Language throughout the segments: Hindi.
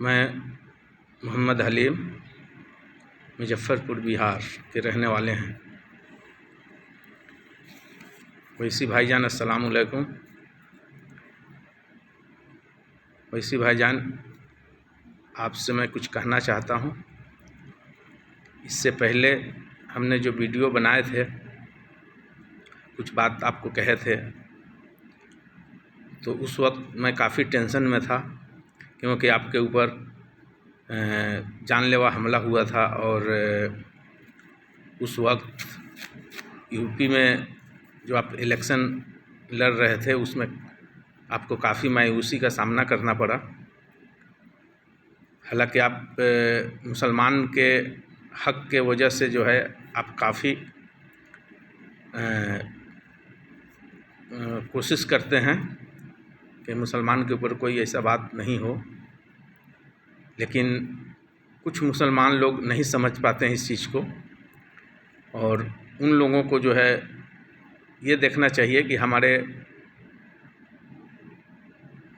मैं मोहम्मद हलीम मुजफ्फरपुर बिहार के रहने वाले हैं। वैसी भाईजान अस्सलाम वालेकुम। वैसी भाईजान, आपसे मैं कुछ कहना चाहता हूँ। इससे पहले हमने जो वीडियो बनाए थे, कुछ बात आपको कहे थे, तो उस वक्त मैं काफ़ी टेंशन में था, क्योंकि आपके ऊपर जानलेवा हमला हुआ था और उस वक्त यूपी में जो आप इलेक्शन लड़ रहे थे उसमें आपको काफ़ी मायूसी का सामना करना पड़ा। हालांकि आप मुसलमान के हक़ के वजह से जो है आप काफ़ी कोशिश करते हैं कि मुसलमान के ऊपर कोई ऐसा बात नहीं हो, लेकिन कुछ मुसलमान लोग नहीं समझ पाते हैं इस चीज़ को। और उन लोगों को जो है ये देखना चाहिए कि हमारे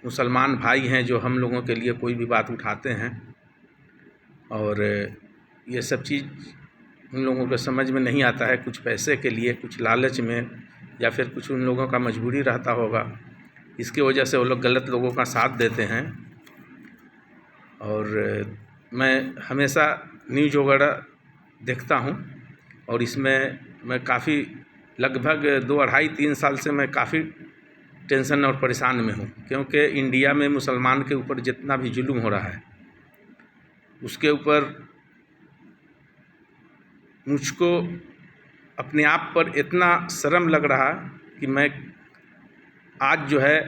मुसलमान भाई हैं जो हम लोगों के लिए कोई भी बात उठाते हैं, और ये सब चीज़ उन लोगों को समझ में नहीं आता है। कुछ पैसे के लिए, कुछ लालच में, या फिर कुछ उन लोगों का मजबूरी रहता होगा, इसके वजह से वो लोग गलत लोगों का साथ देते हैं। और मैं हमेशा न्यूज़ वगैरह देखता हूँ, और इसमें मैं काफ़ी लगभग 2-2.5-3 साल से मैं काफ़ी टेंशन और परेशान में हूँ, क्योंकि इंडिया में मुसलमान के ऊपर जितना भी जुल्म हो रहा है उसके ऊपर मुझको अपने आप पर इतना शर्म लग रहा कि मैं आज जो है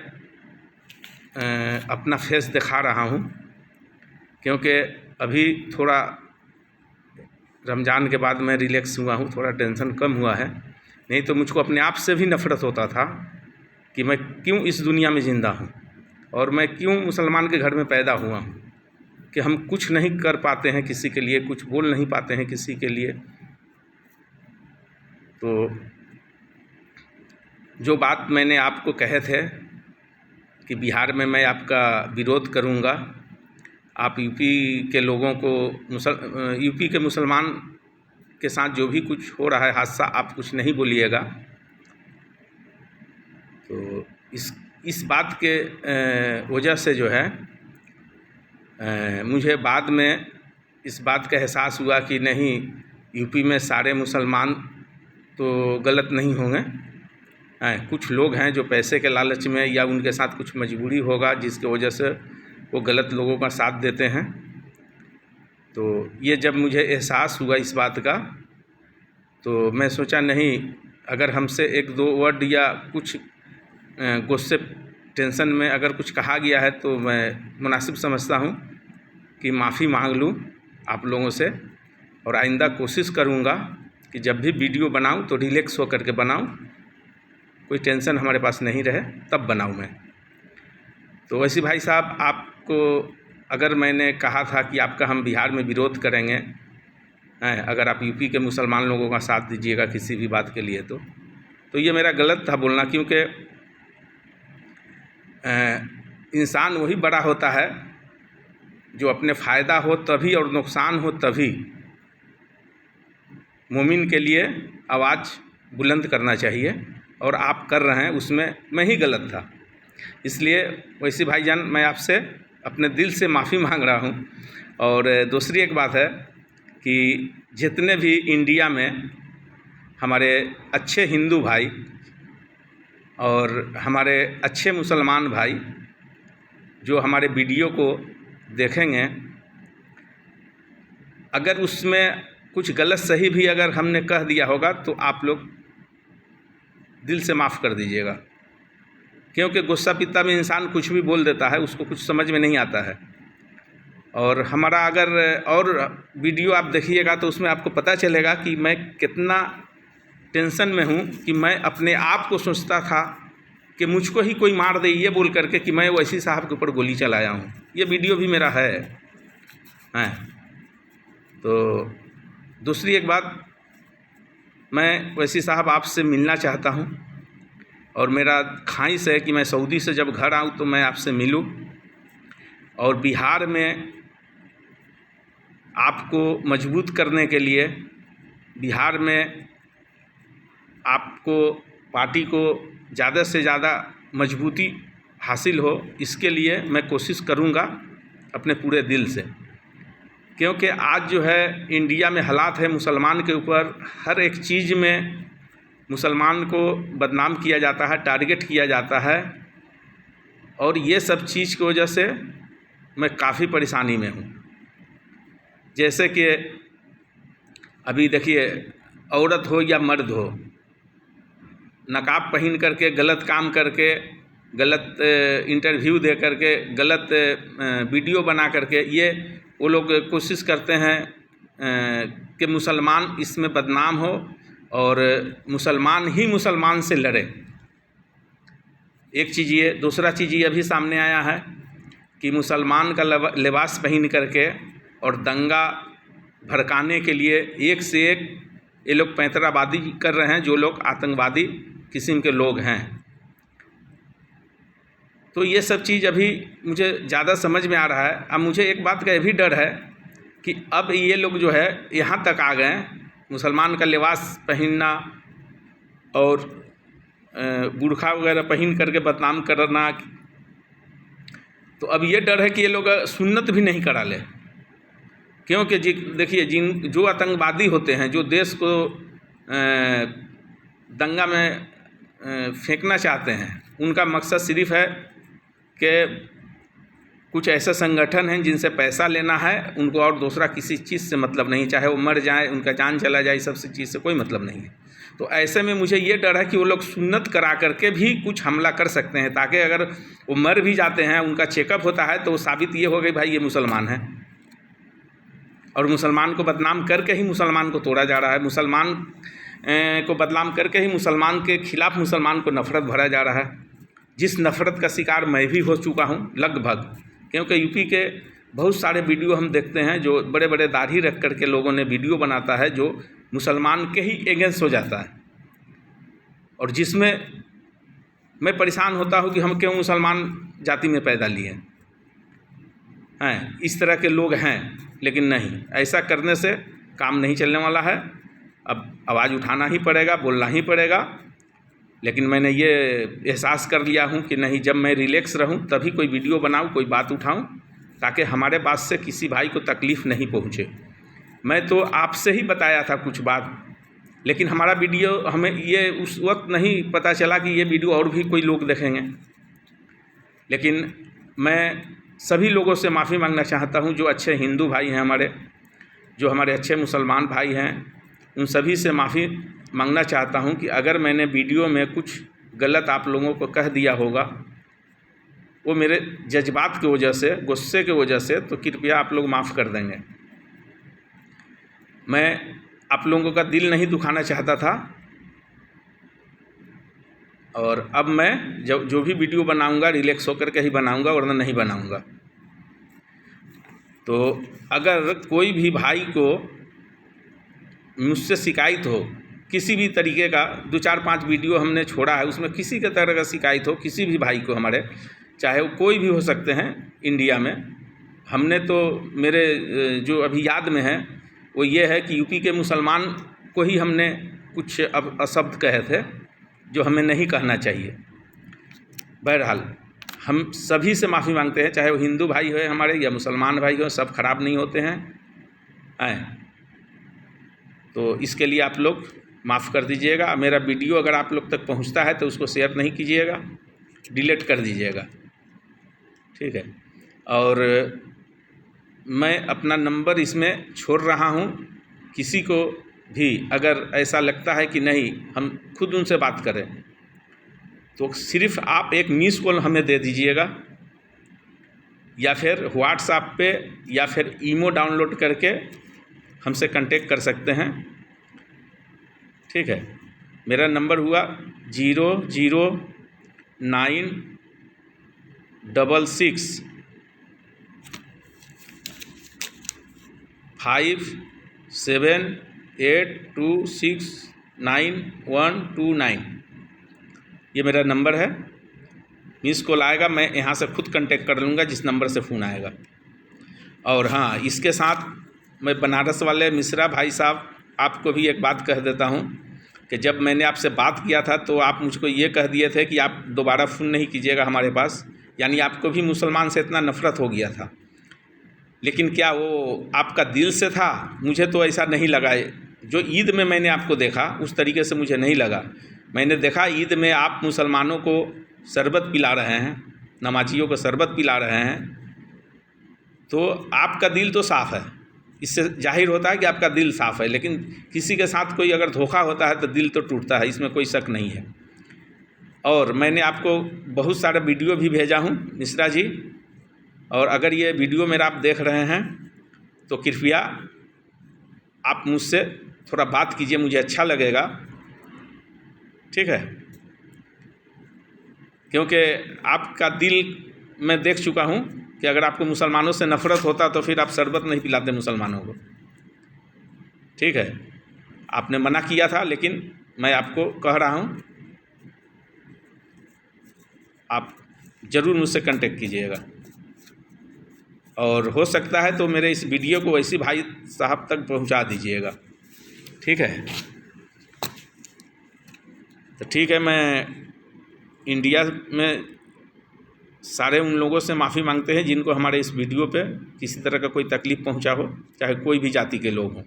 अपना फेस दिखा रहा हूँ, क्योंकि अभी थोड़ा रमज़ान के बाद मैं रिलैक्स हुआ हूँ, थोड़ा टेंशन कम हुआ है। नहीं तो मुझको अपने आप से भी नफ़रत होता था कि मैं क्यों इस दुनिया में ज़िंदा हूँ, और मैं क्यों मुसलमान के घर में पैदा हुआ हूँ, कि हम कुछ नहीं कर पाते हैं किसी के लिए, कुछ बोल नहीं पाते हैं किसी के लिए। तो जो बात मैंने आपको कहे थे कि बिहार में मैं आपका विरोध करूंगा, आप यूपी के लोगों को यूपी के मुसलमान के साथ जो भी कुछ हो रहा है हादसा, आप कुछ नहीं बोलिएगा। तो इस बात के वजह से जो है मुझे बाद में इस बात का एहसास हुआ कि नहीं, यूपी में सारे मुसलमान तो गलत नहीं होंगे। कुछ लोग हैं जो पैसे के लालच में, या उनके साथ कुछ मजबूरी होगा जिसकी वजह से वो गलत लोगों का साथ देते हैं। तो ये जब मुझे एहसास हुआ इस बात का, तो मैं सोचा नहीं, अगर हमसे 1-2 वर्ड या कुछ गुस्से टेंशन में अगर कुछ कहा गया है तो मैं मुनासिब समझता हूँ कि माफ़ी मांग लूँ आप लोगों से, और आइंदा कोशिश करूँगा कि जब भी वीडियो बनाऊँ तो रिलैक्स होकर के बनाऊँ, कोई टेंशन हमारे पास नहीं रहे तब बनाऊँ मैं। तो वैसे भाई साहब, आपको अगर मैंने कहा था कि आपका हम बिहार में विरोध करेंगे, अगर आप यूपी के मुसलमान लोगों का साथ दीजिएगा किसी भी बात के लिए, तो ये मेरा गलत था बोलना, क्योंकि इंसान वही बड़ा होता है जो अपने फ़ायदा हो तभी और नुकसान हो तभी मोमिन के लिए आवाज़ बुलंद करना चाहिए, और आप कर रहे हैं, उसमें मैं ही गलत था। इसलिए वैसे भाईजान, मैं आपसे अपने दिल से माफ़ी मांग रहा हूँ। और दूसरी एक बात है कि जितने भी इंडिया में हमारे अच्छे हिंदू भाई और हमारे अच्छे मुसलमान भाई जो हमारे वीडियो को देखेंगे, अगर उसमें कुछ गलत सही भी अगर हमने कह दिया होगा तो आप लोग दिल से माफ़ कर दीजिएगा, क्योंकि गुस्सा पित्ता में इंसान कुछ भी बोल देता है, उसको कुछ समझ में नहीं आता है। और हमारा अगर और वीडियो आप देखिएगा तो उसमें आपको पता चलेगा कि मैं कितना टेंशन में हूँ, कि मैं अपने आप को सोचता था कि मुझको ही कोई मार दे, ये बोल करके कि मैं वैसी साहब के ऊपर गोली चलाया हूँ। ये वीडियो भी मेरा है। तो दूसरी एक बात, मैं वैसी साहब आपसे मिलना चाहता हूँ, और मेरा ख्वाहिश है कि मैं सऊदी से जब घर आऊँ तो मैं आपसे मिलूँ, और बिहार में आपको मजबूत करने के लिए बिहार में आपको पार्टी को ज़्यादा से ज़्यादा मजबूती हासिल हो, इसके लिए मैं कोशिश करूँगा अपने पूरे दिल से। क्योंकि आज जो है इंडिया में हालात है, मुसलमान के ऊपर हर एक चीज़ में मुसलमान को बदनाम किया जाता है, टारगेट किया जाता है, और ये सब चीज़ की वजह से मैं काफ़ी परेशानी में हूँ। जैसे कि अभी देखिए, औरत हो या मर्द हो, नकाब पहन करके गलत काम करके, गलत इंटरव्यू दे करके, गलत वीडियो बना करके ये वो लोग कोशिश करते हैं कि मुसलमान इसमें बदनाम हो और मुसलमान ही मुसलमान से लड़े। एक चीज़ ये, दूसरा चीज़ ये भी सामने आया है कि मुसलमान का लिबास पहन करके और दंगा भड़काने के लिए एक से एक ये लोग पैंतराबादी कर रहे हैं, जो लोग आतंकवादी किस्म के लोग हैं। तो ये सब चीज़ अभी मुझे ज़्यादा समझ में आ रहा है। अब मुझे एक बात का भी डर है कि अब ये लोग जो है यहाँ तक आ गए, मुसलमान का लिबास पहनना और बुर्खा वगैरह पहन करके बदनाम करना। तो अब ये डर है कि ये लोग सुन्नत भी नहीं करा ले, क्योंकि देखिए जो आतंकवादी होते हैं, जो देश को दंगा में फेंकना चाहते हैं, उनका मकसद सिर्फ है कि कुछ ऐसे संगठन हैं जिनसे पैसा लेना है, उनको और दूसरा किसी चीज़ से मतलब नहीं, चाहे वो मर जाए, उनका जान चला जाए, सबसे चीज़ से कोई मतलब नहीं है। तो ऐसे में मुझे ये डर है कि वो लोग सुन्नत करा करके भी कुछ हमला कर सकते हैं, ताकि अगर वो मर भी जाते हैं, उनका चेकअप होता है तो वो साबित ये हो गई भाई ये मुसलमान है, और मुसलमान को बदनाम करके ही मुसलमान को तोड़ा जा रहा है, मुसलमान को बदनाम करके ही मुसलमान के खिलाफ मुसलमान को नफ़रत भरा जा रहा है, जिस नफ़रत का शिकार मैं भी हो चुका हूँ लगभग। क्योंकि यूपी के बहुत सारे वीडियो हम देखते हैं जो बड़े बड़े दाढ़ी रख कर के लोगों ने वीडियो बनाता है, जो मुसलमान के ही अगेंस्ट हो जाता है, और जिसमें मैं परेशान होता हूँ कि हम क्यों मुसलमान जाति में पैदा लिए हैं। इस तरह के लोग हैं, लेकिन नहीं, ऐसा करने से काम नहीं चलने वाला है। अब आवाज़ उठाना ही पड़ेगा, बोलना ही पड़ेगा। लेकिन मैंने ये एहसास कर लिया हूँ कि नहीं, जब मैं रिलैक्स रहूँ तभी कोई वीडियो बनाऊँ, कोई बात उठाऊँ, ताकि हमारे पास से किसी भाई को तकलीफ़ नहीं पहुँचे। मैं तो आपसे ही बताया था कुछ बात, लेकिन हमारा वीडियो हमें ये उस वक्त नहीं पता चला कि ये वीडियो और भी कोई लोग देखेंगे। लेकिन मैं सभी लोगों से माफ़ी मांगना चाहता हूँ, जो अच्छे हिंदू भाई हैं हमारे, जो हमारे अच्छे मुसलमान भाई हैं, उन सभी से माफ़ी मांगना चाहता हूँ कि अगर मैंने वीडियो में कुछ गलत आप लोगों को कह दिया होगा, वो मेरे जज्बात की वजह से, गुस्से की वजह से, तो कृपया आप लोग माफ़ कर देंगे। मैं आप लोगों का दिल नहीं दुखाना चाहता था, और अब मैं जो भी वीडियो बनाऊंगा रिलैक्स होकर के ही बनाऊंगा, वरना नहीं बनाऊंगा। तो अगर कोई भी भाई को मुझसे शिकायत हो किसी भी तरीके का, 2-4-5 वीडियो हमने छोड़ा है, उसमें किसी के तरह का शिकायत हो किसी भी भाई को हमारे, चाहे वो कोई भी हो सकते हैं इंडिया में, हमने तो मेरे जो अभी याद में है वो ये है कि यूपी के मुसलमान को ही हमने कुछ अशब्द कहे थे जो हमें नहीं कहना चाहिए। बहरहाल हम सभी से माफ़ी मांगते हैं, चाहे वो हिंदू भाई हो हमारे या मुसलमान भाई हो, सब खराब नहीं होते हैं। तो इसके लिए आप लोग माफ़ कर दीजिएगा। मेरा वीडियो अगर आप लोग तक पहुंचता है तो उसको शेयर नहीं कीजिएगा, डिलीट कर दीजिएगा, ठीक है। और मैं अपना नंबर इसमें छोड़ रहा हूं, किसी को भी अगर ऐसा लगता है कि नहीं हम खुद उनसे बात करें, तो सिर्फ आप एक मिस कॉल हमें दे दीजिएगा, या फिर व्हाट्सएप पे या फिर ईमो डाउनलोड करके हमसे कांटेक्ट कर सकते हैं, ठीक है। मेरा नंबर हुआ 006-578269129। ये मेरा नंबर है। मिस कॉल आएगा, मैं यहाँ से खुद कांटेक्ट कर लूँगा जिस नंबर से फ़ोन आएगा। और हाँ, इसके साथ मैं बनारस वाले मिश्रा भाई साहब आपको भी एक बात कह देता हूँ कि जब मैंने आपसे बात किया था तो आप मुझको ये कह दिए थे कि आप दोबारा फ़ोन नहीं कीजिएगा हमारे पास, यानी आपको भी मुसलमान से इतना नफ़रत हो गया था। लेकिन क्या वो आपका दिल से था? मुझे तो ऐसा नहीं लगा। जो ईद में मैंने आपको देखा उस तरीके से मुझे नहीं लगा। मैंने देखा ईद में आप मुसलमानों को शरबत पिला रहे हैं, नमाजियों को शरबत पिला रहे हैं, तो आपका दिल तो साफ़ है। इससे जाहिर होता है कि आपका दिल साफ़ है। लेकिन किसी के साथ कोई अगर धोखा होता है तो दिल तो टूटता है, इसमें कोई शक नहीं है। और मैंने आपको बहुत सारा वीडियो भी भेजा हूँ मिश्रा जी, और अगर ये वीडियो मेरा आप देख रहे हैं तो कृपया आप मुझसे थोड़ा बात कीजिए, मुझे अच्छा लगेगा, ठीक है? क्योंकि आपका दिल मैं देख चुका हूँ कि अगर आपको मुसलमानों से नफ़रत होता तो फिर आप शरबत नहीं पिलाते मुसलमानों को, ठीक है? आपने मना किया था, लेकिन मैं आपको कह रहा हूँ आप ज़रूर मुझसे कांटेक्ट कीजिएगा, और हो सकता है तो मेरे इस वीडियो को वैसे भाई साहब तक पहुंचा दीजिएगा, ठीक है? तो ठीक है, मैं इंडिया में सारे उन लोगों से माफ़ी मांगते हैं जिनको हमारे इस वीडियो पे किसी तरह का कोई तकलीफ़ पहुंचा हो, चाहे कोई भी जाति के लोग हों।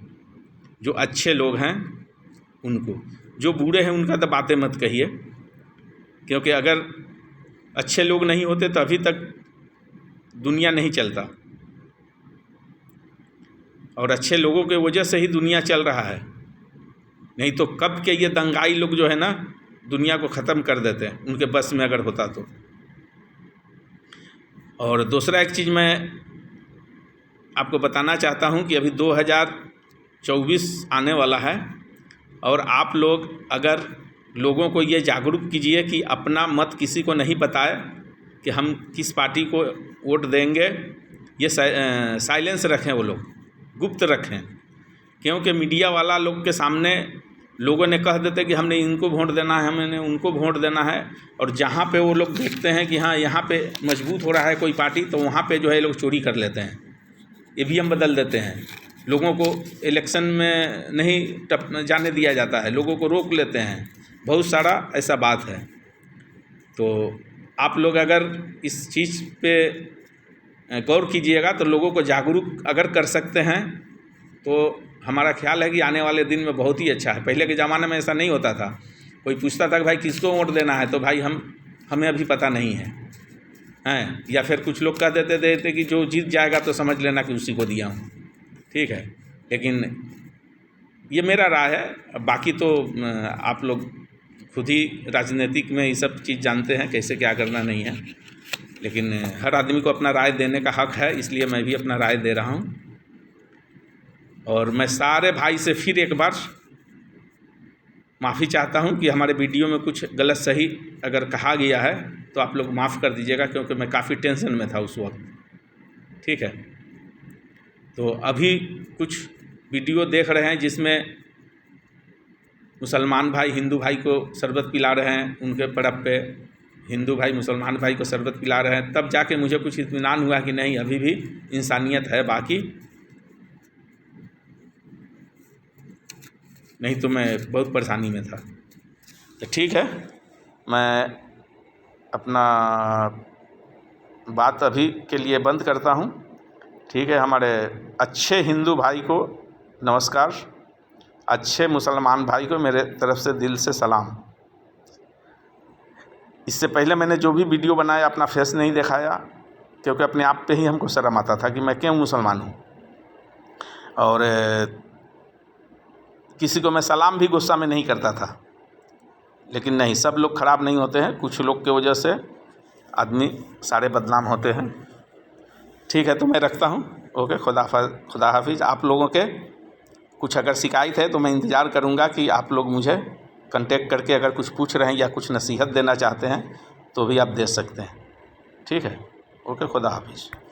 जो अच्छे लोग हैं उनको, जो बूढ़े हैं उनका तो बातें मत कहिए, क्योंकि अगर अच्छे लोग नहीं होते तो अभी तक दुनिया नहीं चलता, और अच्छे लोगों के वजह से ही दुनिया चल रहा है। नहीं तो कब के ये दंगाई लोग जो है ना दुनिया को ख़त्म कर देते हैं, उनके बस में अगर होता तो। और दूसरा एक चीज़ मैं आपको बताना चाहता हूँ कि अभी 2024 आने वाला है, और आप लोग अगर लोगों को ये जागरूक कीजिए कि अपना मत किसी को नहीं बताए कि हम किस पार्टी को वोट देंगे। ये साइलेंस रखें, वो लोग गुप्त रखें, क्योंकि मीडिया वाला लोग के सामने लोगों ने कह देते कि हमने इनको वोट देना है, हमने उनको वोट देना है, और जहाँ पे वो लोग देखते हैं कि हाँ यहाँ पे मजबूत हो रहा है कोई पार्टी, तो वहाँ पे जो है लोग चोरी कर लेते हैं, ईवीएम बदल देते हैं, लोगों को इलेक्शन में नहीं जाने दिया जाता है, लोगों को रोक लेते हैं, बहुत सारा ऐसा बात है। तो आप लोग अगर इस चीज़ पे गौर कीजिएगा तो लोगों को जागरूक अगर कर सकते हैं तो हमारा ख्याल है कि आने वाले दिन में बहुत ही अच्छा है। पहले के ज़माने में ऐसा नहीं होता था, कोई पूछता था कि भाई किसको वोट देना है, तो भाई हमें अभी पता नहीं है, हैं, या फिर कुछ लोग कह देते कि जो जीत जाएगा तो समझ लेना कि उसी को दिया हूँ, ठीक है? लेकिन ये मेरा राय है, बाकी तो आप लोग खुद ही राजनीतिक में ये सब चीज़ जानते हैं कैसे क्या करना नहीं है। लेकिन हर आदमी को अपना राय देने का हक़ है, इसलिए मैं भी अपना राय दे रहा हूँ। और मैं सारे भाई से फिर एक बार माफ़ी चाहता हूँ कि हमारे वीडियो में कुछ गलत सही अगर कहा गया है तो आप लोग माफ़ कर दीजिएगा, क्योंकि मैं काफ़ी टेंशन में था उस वक्त, ठीक है? तो अभी कुछ वीडियो देख रहे हैं जिसमें मुसलमान भाई हिंदू भाई को शरबत पिला रहे हैं, उनके पर्व पे हिंदू भाई मुसलमान भाई को शरबत पिला रहे हैं, तब जाके मुझे कुछ इत्मीनान हुआ कि नहीं अभी भी इंसानियत है बाकी, नहीं तो मैं बहुत परेशानी में था। तो ठीक है, मैं अपना बात अभी के लिए बंद करता हूँ, ठीक है? हमारे अच्छे हिंदू भाई को नमस्कार, अच्छे मुसलमान भाई को मेरे तरफ से दिल से सलाम। इससे पहले मैंने जो भी वीडियो बनाया अपना फेस नहीं दिखाया, क्योंकि अपने आप पे ही हमको शर्म आता था कि मैं क्यों मुसलमान हूँ, और किसी को मैं सलाम भी गुस्सा में नहीं करता था। लेकिन नहीं, सब लोग ख़राब नहीं होते हैं, कुछ लोग के वजह से आदमी सारे बदनाम होते हैं, ठीक है? तो मैं रखता हूँ, ओके, खुदा हाफिज़। आप लोगों के कुछ अगर शिकायत है तो मैं इंतज़ार करूँगा कि आप लोग मुझे कांटेक्ट करके अगर कुछ पूछ रहे हैं या कुछ नसीहत देना चाहते हैं तो भी आप दे सकते हैं, ठीक है? ओके, खुदा हाफिज़।